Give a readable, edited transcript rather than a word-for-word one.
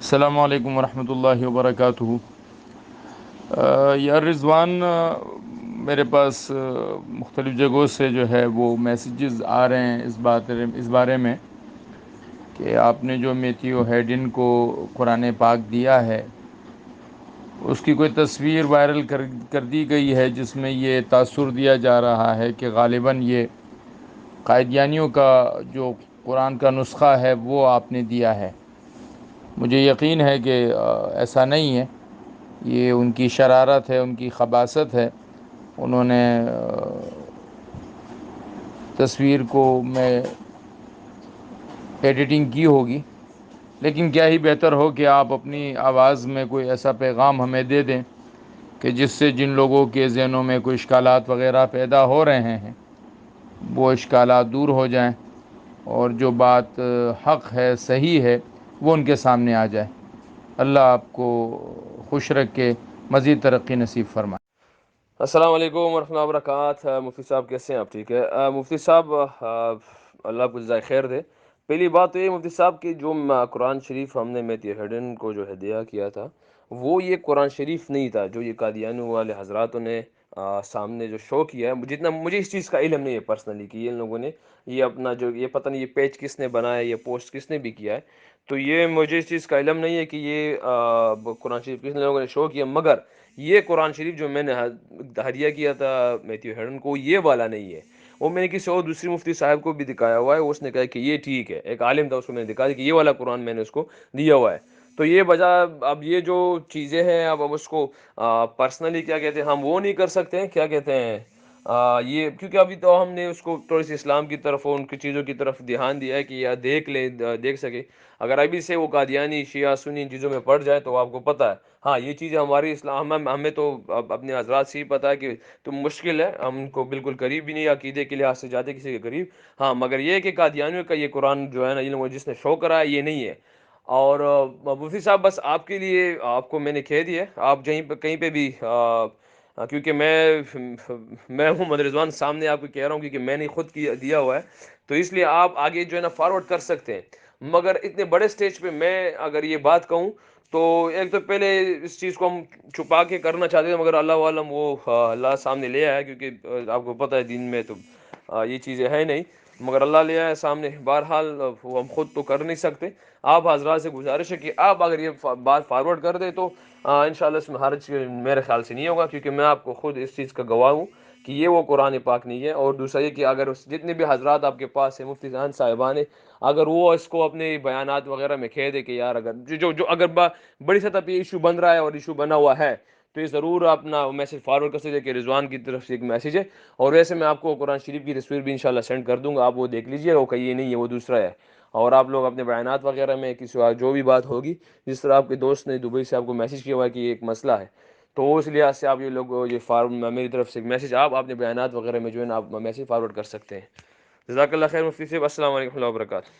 السلام علیکم ورحمۃ اللہ وبرکاتہ۔ یار رضوان، میرے پاس مختلف جگہوں سے جو ہے وہ میسیجز آ رہے ہیں اس بارے میں کہ آپ نے جو میتھیو ہیڈن کو قرآن پاک دیا ہے اس کی کوئی تصویر وائرل کر دی گئی ہے، جس میں یہ تاثر دیا جا رہا ہے کہ غالباً یہ قائدیانیوں کا جو قرآن کا نسخہ ہے وہ آپ نے دیا ہے۔ مجھے یقین ہے کہ ایسا نہیں ہے، یہ ان کی شرارت ہے، ان کی خباثت ہے۔ انہوں نے تصویر کو میں ایڈیٹنگ کی ہوگی، لیکن کیا ہی بہتر ہو کہ آپ اپنی آواز میں کوئی ایسا پیغام ہمیں دے دیں کہ جس سے جن لوگوں کے ذہنوں میں کوئی اشکالات وغیرہ پیدا ہو رہے ہیں وہ اشکالات دور ہو جائیں، اور جو بات حق ہے، صحیح ہے، وہ ان کے سامنے آ جائے۔ اللہ آپ کو خوش رکھے، مزید ترقی نصیب فرمائے۔ السلام علیکم ورحمۃ اللہ وبرکاتہ۔ مفتی صاحب کیسے ہیں آپ؟ ٹھیک ہے مفتی صاحب، اللہ آپ کو جزائے خیر دے۔ پہلی بات تو یہ مفتی صاحب کہ جو قرآن شریف ہم نے میتھیو ہیڈن کو جو ہدیہ کیا تھا وہ یہ قرآن شریف نہیں تھا جو یہ قادیانیوں والے حضراتوں نے سامنے جو شو کیا ہے۔ جتنا مجھے اس چیز کا علم نہیں ہے پرسنلی کہ ان لوگوں نے یہ اپنا جو یہ پتہ نہیں یہ پیج کس نے بنایا ہے، یہ پوسٹ کس نے بھی کیا ہے، تو یہ مجھے اس چیز کا علم نہیں ہے کہ یہ قرآن شریف کس لوگوں نے شو کیا، مگر یہ قرآن شریف جو میں نے ہدیہ کیا تھا میتھیو ہیڈن کو یہ والا نہیں ہے۔ وہ میں نے کسی اور دوسری مفتی صاحب کو بھی دکھایا ہوا ہے، اس نے کہا کہ یہ ٹھیک ہے، ایک عالم تھا اس کو میں نے دکھایا کہ یہ والا قرآن میں نے اس کو دیا ہوا ہے۔ تو یہ وجہ اب یہ جو چیزیں ہیں اب اس کو پرسنلی کیا کہتے ہیں، ہم وہ نہیں کر سکتے ہیں، کیا کہتے ہیں یہ، کیونکہ ابھی تو ہم نے اس کو تھوڑی سی اسلام کی طرف اور ان کی چیزوں کی طرف دھیان دیا ہے کہ یا دیکھ لیں، دیکھ سکے۔ اگر ابھی سے وہ قادیانی شیعہ سنی ان چیزوں میں پڑ جائے تو آپ کو پتہ ہے، ہاں یہ چیزیں ہماری اسلام ہمیں تو اپنے حضرات سے ہی پتہ ہے کہ تو مشکل ہے، ہم ان کو بالکل قریب بھی نہیں، عقیدے کے لحاظ سے جاتے کسی کے قریب۔ ہاں مگر یہ ہے کہ قادیانیوں کا یہ قرآن جو ہے نا، یہ جس نے شو کرا ہے یہ نہیں ہے۔ اور مفتی صاحب بس آپ کے لیے آپ کو میں نے کہہ دیا ہے، آپ کہیں پہ بھی کیونکہ میں ہوں محمد رضوان سامنے آپ کو کہہ رہا ہوں کیونکہ میں نے خود دیا ہوا ہے، تو اس لیے آپ آگے جو ہے نا فارورڈ کر سکتے ہیں۔ مگر اتنے بڑے سٹیج پہ میں اگر یہ بات کہوں تو ایک تو پہلے اس چیز کو ہم چھپا کے کرنا چاہتے تھے، مگر اللہ عالم وہ اللہ سامنے لے آیا، کیونکہ آپ کو پتہ ہے دین میں تو یہ چیزیں ہے نہیں، مگر اللہ لے آیا سامنے۔ بہرحال وہ ہم خود تو کر نہیں سکتے، آپ حضرات سے گزارش ہے کہ آپ اگر یہ بات فارورڈ کر دیں تو انشاءاللہ اس میں حرج میرے خیال سے نہیں ہوگا، کیونکہ میں آپ کو خود اس چیز کا گواہ ہوں کہ یہ وہ قرآن پاک نہیں ہے۔ اور دوسرا یہ کہ اگر جتنے بھی حضرات آپ کے پاس ہیں، مفتی جان صاحبان ہیں، اگر وہ اس کو اپنے بیانات وغیرہ میں کہہ دے کہ یار اگر جو اگر بڑی سطح پہ ایشو بن رہا ہے اور ایشو بنا ہوا ہے تو یہ ضرور اپنا میسج فارورڈ کر سکتے کہ رضوان کی طرف سے ایک میسج ہے، اور ویسے میں آپ کو قرآن شریف کی تصویر بھی انشاءاللہ سینڈ کر دوں گا، آپ وہ دیکھ لیجیے، وہ کہ یہ نہیں ہے وہ دوسرا ہے۔ اور آپ لوگ اپنے بیانات وغیرہ میں کسی جو بھی بات ہوگی، جس طرح آپ کے دوست نے دبئی سے آپ کو میسج کیا ہوا ہے کہ یہ ایک مسئلہ ہے، تو اس لحاظ سے آپ یہ لوگ یہ فارم میری طرف سے ایک میسج آپ اپنے بیانات وغیرہ میں جو ہے نا آپ میسج فارورڈ کر سکتے ہیں۔ جزاک اللہ خیر مفتی صاحب، السلام علیکم و رحمۃ اللہ وبرکاتہ۔